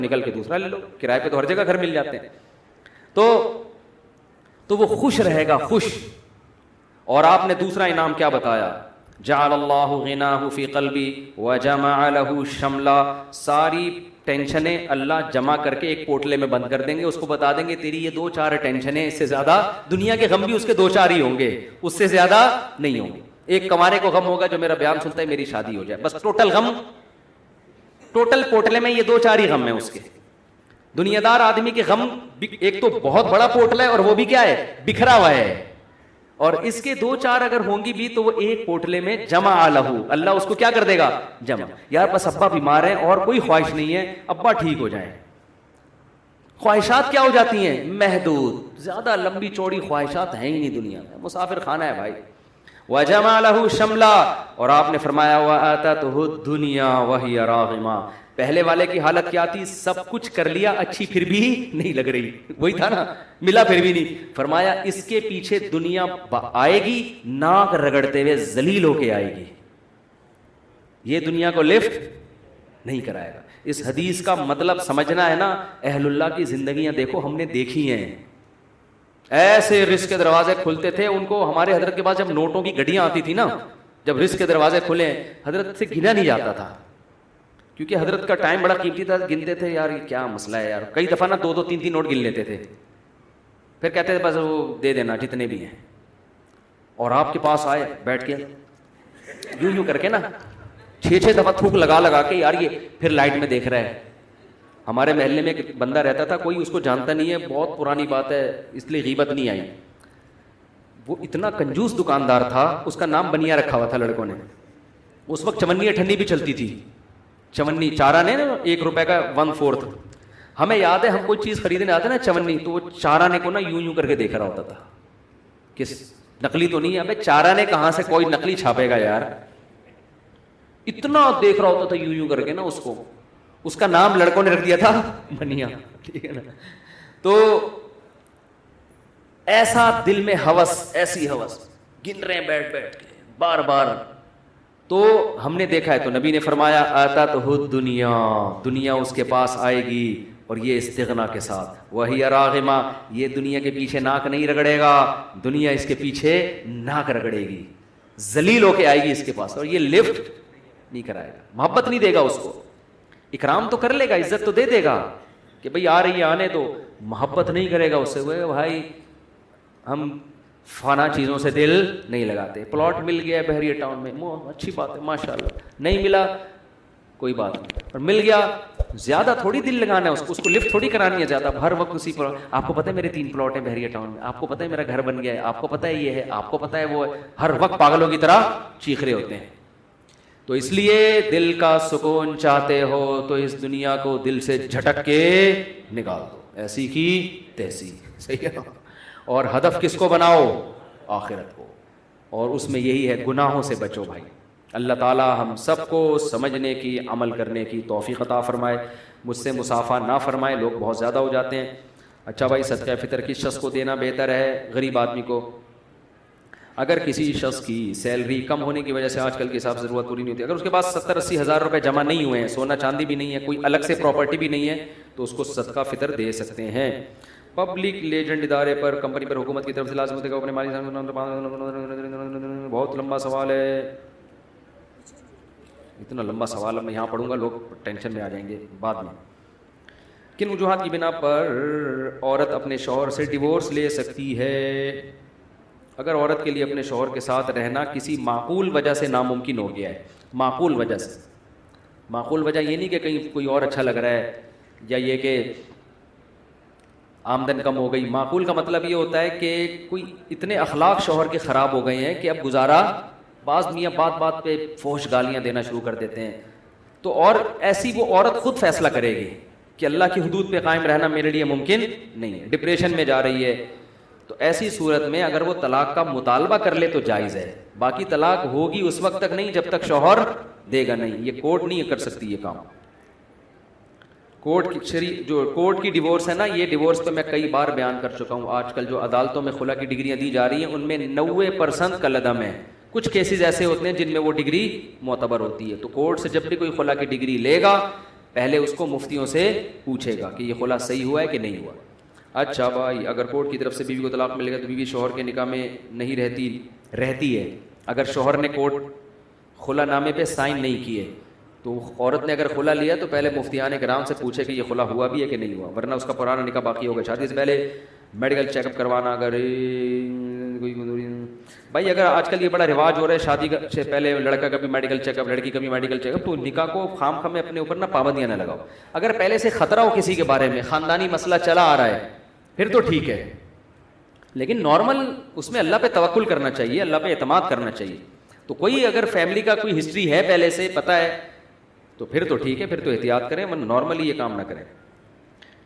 نکل کے دوسرا لے لو, کرائے پہ تو ہر جگہ گھر مل جاتے ہیں. تو وہ خوش رہے گا, خوش. اور آپ نے دوسرا انعام کیا بتایا, جعل اللہ غناہ فی قلبی وجمع لہ شملا, ساری ٹینشنیں اللہ جمع کر کے ایک پوٹلے میں بند کر دیں گے, اس کو بتا دیں گے تیری یہ 2-4 ٹینشنیں, اس سے زیادہ دنیا کے غم بھی اس کے 2-4 ہی ہوں گے, اس سے زیادہ نہیں ہوں گے. ایک کمارے کو غم ہوگا جو میرا بیان سنتا ہے میری شادی ہو جائے, بس ٹوٹل غم, ٹوٹل پوٹلے میں یہ 2-4 ہی غم ہیں اس کے. دنیا دار آدمی کے غم ایک تو بہت بڑا پوٹلا ہے اور وہ بھی کیا ہے, بکھرا ہوا ہے, اور اس کے 2-4 اگر ہوں گی بھی تو وہ ایک پوٹلے میں جمع لہو, اللہ اس کو کیا کر دے گا, جمع. یار بس ابا بیمار ہیں اور کوئی خواہش نہیں ہے, ابا ٹھیک ہو جائیں. خواہشات کیا ہو جاتی ہیں, محدود, زیادہ لمبی چوڑی خواہشات ہیں ہی نہیں دنیا میں, مسافر خانہ ہے بھائی. وجمع لہ شملا, اور آپ نے فرمایا وآتتہ الدنیا وہی راغمہ, پہلے والے کی حالت کیا تھی, سب کچھ کر لیا, اچھی پھر بھی نہیں لگ رہی, وہی تھا نا, ملا پھر بھی نہیں. فرمایا اس کے پیچھے دنیا آئے گی, ناک رگڑتے ہوئے ذلیل ہو کے آئے گی, یہ دنیا کو لفٹ نہیں کرائے گا. اس حدیث کا مطلب سمجھنا ہے نا, اہل اللہ کی زندگیاں دیکھو, ہم نے دیکھی ہیں, ایسے رزق کے دروازے کھلتے تھے ان کو. ہمارے حضرت کے پاس جب نوٹوں کی گڈیاں آتی تھی نا, جب رزق کے دروازے کھلے, حضرت سے گنا نہیں جاتا تھا, کیونکہ حضرت کا ٹائم بڑا قیمتی تھا. گنتے تھے, یار یہ کیا مسئلہ ہے یار, کئی دفعہ نا 2-2 3-3 نوٹ گن لیتے تھے, پھر کہتے تھے بس وہ دے دینا جتنے بھی ہیں. اور آپ کے پاس آئے بیٹھ کے یوں کر کے نا 6-6 دفعہ تھوک لگا کے, یار یہ پھر لائٹ میں دیکھ رہا ہے. ہمارے محلے میں ایک بندہ رہتا تھا, کوئی اس کو جانتا نہیں ہے, بہت پرانی بات ہے اس لیے غیبت نہیں آئی. وہ اتنا کنجوس دکاندار تھا, اس کا نام بنیا رکھا ہوا تھا لڑکوں نے. اس وقت چمنی اٹھنی بھی چلتی تھی, چمنی چارہ نے 1 روپے کا 1/4. ہمیں یاد ہے ہم کوئی چیز خریدنے آتے نا چمنی, تو وہ چارہ نے کو نا یوں کر کے دیکھ رہا ہوتا تھا, کس نقلی تو نہیں ہے, ابے چارہ نے کہاں سے کوئی نقلی چھاپے گا یار, اتنا دیکھ رہا ہوتا تھا یوں کر کے نا اس کو. اس کا نام لڑکوں نے رکھ دیا تھا بنیا, ٹھیک ہے نا. تو ایسا دل میں ہوس, ایسی ہوس, گن رہے ہیں بیٹھ کے بار بار. تو ہم نے دیکھا ہے, تو نبی نے فرمایا آتتہ الدنیا, دنیا اس کے پاس آئے گی, اور یہ استغنا کے ساتھ, وہی راغمہ, یہ دنیا کے پیچھے ناک نہیں رگڑے گا, دنیا اس کے پیچھے ناک رگڑے گی, ذلیل ہو کے آئے گی اس کے پاس, اور یہ لفٹ نہیں کرائے گا, محبت نہیں دے گا اس کو. اکرام تو کر لے گا, عزت تو دے دے گا کہ بھئی آ رہی ہے آنے دو, محبت نہیں کرے گا اس سے. وہ بھائی ہم فنا چیزوں سے دل نہیں لگاتے. پلاٹ مل گیا بحریہ ٹاؤن میں, اچھی بات ہے ماشاءاللہ, نہیں ملا کوئی بات نہیں, اور مل گیا زیادہ تھوڑی دل لگانا ہے اس کو لفٹ تھوڑی کرانی ہے زیادہ, ہر وقت اسی پر. آپ کو پتہ ہے میرے 3 پلاٹ ہیں بحریہ ٹاؤن میں, آپ کو پتہ ہے میرا گھر بن گیا ہے, آپ کو پتہ ہے یہ ہے, آپ کو پتہ ہے وہ ہے, ہر وقت پاگلوں کی طرح چیخ رہے ہوتے ہیں. تو اس لیے دل کا سکون چاہتے ہو تو اس دنیا کو دل سے جھٹک کے نکال دو, ایسی کی تیسی, صحیح ہے. اور ہدف کس کو بناؤ, آخرت کو, اور اس میں یہی ہے گناہوں سے بچو بھائی. اللہ تعالی ہم سب کو سمجھنے کی, عمل کرنے کی توفیق عطا فرمائے, مجھ سے مسافہ نہ فرمائے, لوگ بہت زیادہ ہو جاتے ہیں. اچھا بھائی, صدقہ فطر کس شخص کو دینا بہتر ہے, غریب آدمی کو. اگر کسی شخص کی سیلری کم ہونے کی وجہ سے آج کل کے حساب سے ضرورت پوری نہیں ہوتی, اگر اس کے پاس 70-80 ہزار روپے جمع نہیں ہوئے ہیں, سونا چاندی بھی نہیں ہے, کوئی الگ سے پراپرٹی بھی نہیں ہے, تو اس کو صدقہ فطر دے سکتے ہیں. پبلک لیجنڈ ادارے پر, کمپنی پر حکومت کی طرف سے لازم ہوتے کہ اپنے مالی, بہت لمبا سوال ہے, اتنا لمبا سوال میں یہاں پڑھوں گا لوگ ٹینشن میں آ جائیں گے بعد میں. کن وجوہات کی بنا پر عورت اپنے شوہر سے ڈیورس لے سکتی ہے؟ اگر عورت کے لیے اپنے شوہر کے ساتھ رہنا کسی معقول وجہ سے ناممکن ہو گیا ہے, معقول وجہ سے, معقول وجہ یہ نہیں کہ کہیں کوئی اور اچھا لگ رہا ہے, یا یہ کہ آمدن کم ہو گئی. معقول کا مطلب یہ ہوتا ہے کہ کوئی اتنے اخلاق شوہر کے خراب ہو گئے ہیں کہ اب گزارا, بعض میاں بات بات پہ فحش گالیاں دینا شروع کر دیتے ہیں, تو اور ایسی وہ عورت خود فیصلہ کرے گی کہ اللہ کی حدود پہ قائم رہنا میرے لیے ممکن نہیں ہے, ڈپریشن میں جا رہی ہے. تو ایسی صورت میں اگر وہ طلاق کا مطالبہ کر لے تو جائز ہے, باقی طلاق ہوگی اس وقت تک نہیں جب تک شوہر دے گا نہیں. یہ کورٹ نہیں کر سکتی یہ کام. کورٹ کی جو کورٹ کی ڈیورس ہے نا, یہ ڈیورس پہ میں کئی بار بیان کر چکا ہوں. آج کل جو عدالتوں میں خلا کی ڈگریاں دی جا رہی ہیں ان میں 90% کالعدم ہے. کچھ کیسز ایسے ہوتے ہیں جن میں وہ ڈگری معتبر ہوتی ہے. تو کورٹ سے جب بھی کوئی خلا کی ڈگری لے گا پہلے اس کو مفتیوں سے پوچھے گا کہ یہ خلا صحیح ہوا ہے کہ نہیں ہوا. اچھا بھائی, اگر کورٹ کی طرف سے بیوی کو طلاق ملے گا تو بیوی شوہر کے نکاح میں نہیں رہتی ہے. اگر شوہر نے کورٹ خلا نامے پہ سائن نہیں کیے تو عورت نے اگر خلا لیا تو پہلے مفتیان کرام سے پوچھے کہ یہ خلا ہوا بھی ہے کہ نہیں ہوا, ورنہ اس کا پرانا نکاح باقی ہوگا. شادی سے پہلے میڈیکل چیک اپ کروانا, اگر بھائی اگر آج کل یہ بڑا رواج ہو رہا ہے شادی سے پہلے لڑکا کا بھی میڈیکل چیک اپ, لڑکی کا بھی میڈیکل چیک اپ, تو نکاح کو خام خام میں اپنے اوپر نہ پابندیاں نہ لگاؤ. اگر پہلے سے خطرہ ہو کسی کے بارے میں, خاندانی مسئلہ چلا آ رہا ہے, پھر تو ٹھیک ہے, لیکن نارمل اس میں اللہ پہ توکل کرنا چاہیے, اللہ پہ اعتماد کرنا چاہیے. تو کوئی اگر فیملی کا کوئی ہسٹری ہے پہلے سے پتہ ہے تو پھر تو ٹھیک ہے, پھر تو احتیاط کریں, ورنہ نارملی یہ کام نہ کریں.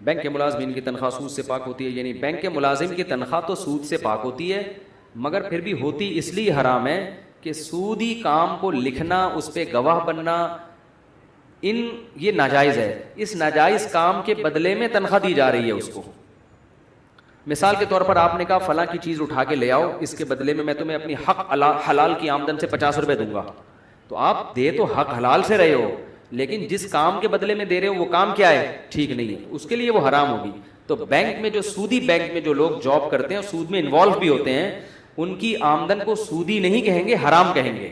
بینک کے ملازمین کی تنخواہ سود سے پاک ہوتی ہے, یعنی بینک کے ملازم کی تنخواہ تو سود سے پاک ہوتی ہے, مگر پھر بھی ہوتی اس لیے حرام ہے کہ سودی کام کو لکھنا, اس پہ گواہ بننا, یہ ناجائز ہے. اس ناجائز کام کے بدلے میں تنخواہ دی جا رہی ہے اس کو. مثال کے طور پر آپ نے کہا فلاں کی چیز اٹھا کے لے آؤ, اس کے بدلے میں تمہیں اپنی حق حلال کی آمدن سے 50 روپے دوں گا. تو آپ دے تو حق حلال سے رہے ہو, لیکن جس کام کے بدلے میں دے رہے ہو وہ کام کیا ہے, ٹھیک نہیں ہے, اس کے لیے وہ حرام ہوگی. تو بینک میں جو سودی بینک میں جو لوگ جاب کرتے ہیں اور سود میں انوالو بھی ہوتے ہیں, ان کی آمدن کو سودی نہیں کہیں گے, حرام کہیں گے.